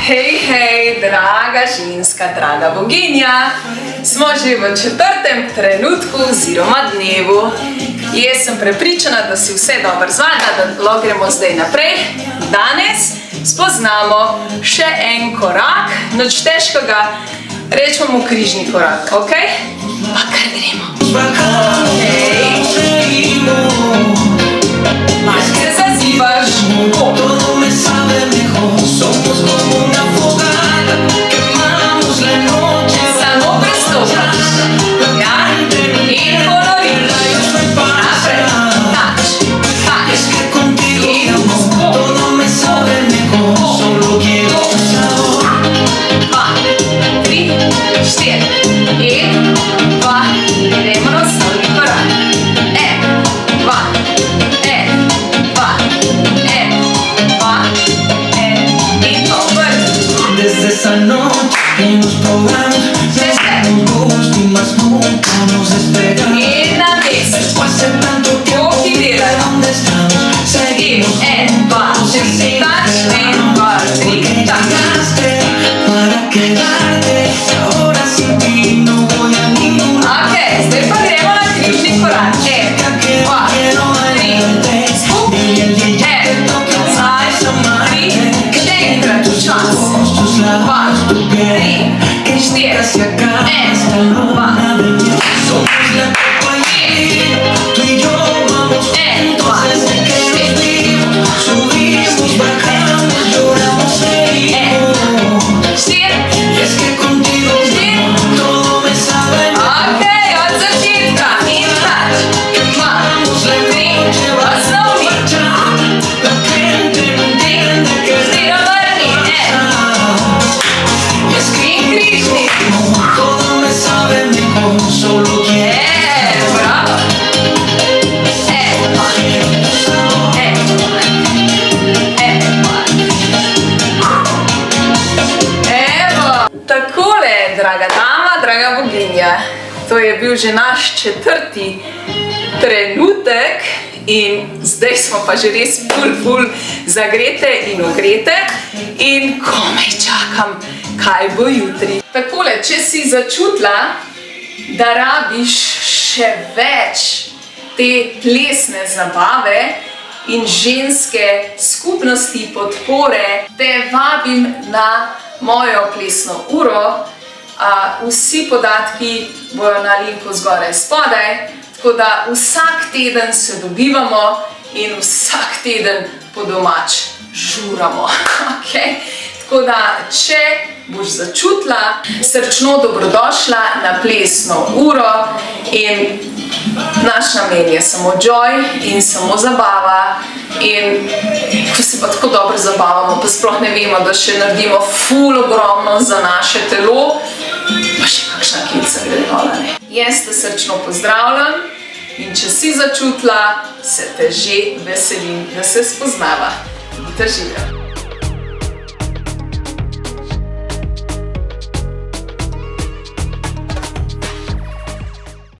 Hej, hej, draga ženska, draga boginja, smo že v 4. trenutku oziroma dnevu. Jaz sem prepričana, da si vse dobro zvana, da lahko gremo zdaj naprej. Danes spoznamo še en korak, nič težkega, rečemo mu križni korak, ok? Pa kar gremo. Malo se zazivaš. Todo me sabe mejor, somos como una fogata, quemamos la noche. Samo prestopaš. Ja? In koloriraš. Naprej. Tač. Tač. Es que contigo todo me sabe mejor, solo quiero tu sabor. 2, 3, 4. In 2. Gremo na osnovni korak. 1, 2. Desde esa noche que nos probamos, nos gusta y más nunca nos despegamos. Después de tanto tiempo, mira dónde estamos. Seguimos juntos y sin dejar, porque llegaste para quedarte. Ahora sin ti no voy a ningún lugar. Ok, zdaj pa gremo na križni korak. 1, 2, 3, skupaj. 1, 2, 3, še enkrat čas. 2, 3, 4, 1, 2, Somos la copa y el vino, tú y yo vamos juntos desde que nos vimos. Subimos, bajamos, lloramos, seguimos. Y es que contigo todo me sabe mejor. Ok, od začetka. In tač. 2, 3, osnovni. La gente no entiende que Zdaj obrni. 1, y es que in križni. todo me sabe mejor, solo quiero Bravo. 1, 2. Evo. Takole, draga dama, draga boginja. To je bil že naš 4. trenutek in zdaj smo pa že res ful zagrete in ogrete in komaj čakam, kaj bo jutri. Takole, če si začutila, da rabiš še več te plesne zabave in ženske skupnosti podpore, te vabim na mojo plesno uro. Vsi podatki bojo na linku zgoraj spodaj, tako da vsak teden se dobivamo in vsak teden po domač žuramo. Okay? Tako da, če boš začutila, srčno dobrodošla na plesno uro in naš namen je samo joy in samo zabava in ko se pa tako dobro zabavamo, pa sploh ne vemo, da še naredimo ful ogromno za naše telo, pa še kakšna kilca gre dol. Jaz te srčno pozdravljam in če si začutila, se te že veselim, da se spoznava. Te živjo.